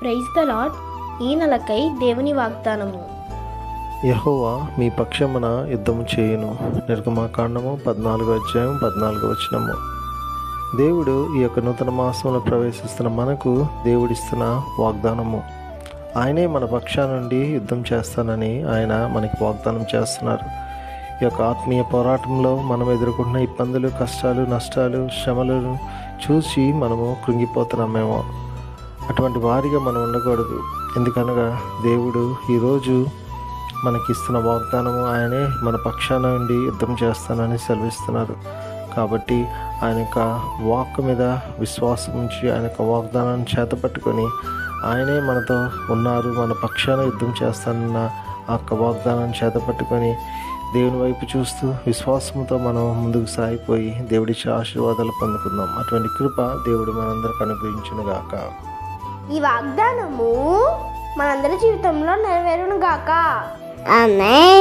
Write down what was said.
Praise the lord. ఈ నెలకై దేవుని వాగ్దానము. యెహోవా మీ పక్షమున యుద్ధము చేయును. నిర్గమాకాండము 14 దేవుడు ఈ యొక్క నూతన మాసంలో ప్రవేశిస్తున్న మనకు దేవుడిస్తున్న వాగ్దానము. ఆయనే మన పక్షా నుండి యుద్ధం చేస్తానని ఆయన మనకి వాగ్దానం చేస్తున్నారు. ఈ యొక్క ఆత్మీయ పోరాటంలో మనం ఎదుర్కొంటున్న ఇబ్బందులు, కష్టాలు, నష్టాలు, శ్రమలను చూసి మనము కృంగిపోతున్నామేమో. అటువంటి వారిగా మనం ఉండకూడదు. ఎందుకనగా దేవుడు ఈరోజు మనకిస్తున్న వాగ్దానము, ఆయనే మన పక్షాన నుండి యుద్ధం చేస్తానని సెలవిస్తున్నారు. కాబట్టి ఆయన యొక్క వాక్ మీద విశ్వాసం ఉంచి ఆయన యొక్క వాగ్దానాన్ని చేతపట్టుకొని ఆయనే మనతో ఉన్నారు, మన పక్షాన యుద్ధం చేస్తానన్న ఆ యొక్క వాగ్దానాన్ని చేతపట్టుకొని దేవుని వైపు చూస్తూ విశ్వాసంతో మనం ముందుకు సాగిపోయి దేవుడిచ్చే ఆశీర్వాదాలు పొందుకుందాం. అటువంటి కృప దేవుడు మనందరికి అనుగ్రహించునుగాక. ఈ వాగ్దానము మనందరి జీవితంలో నెరవేరును గాక. ఆమేన్.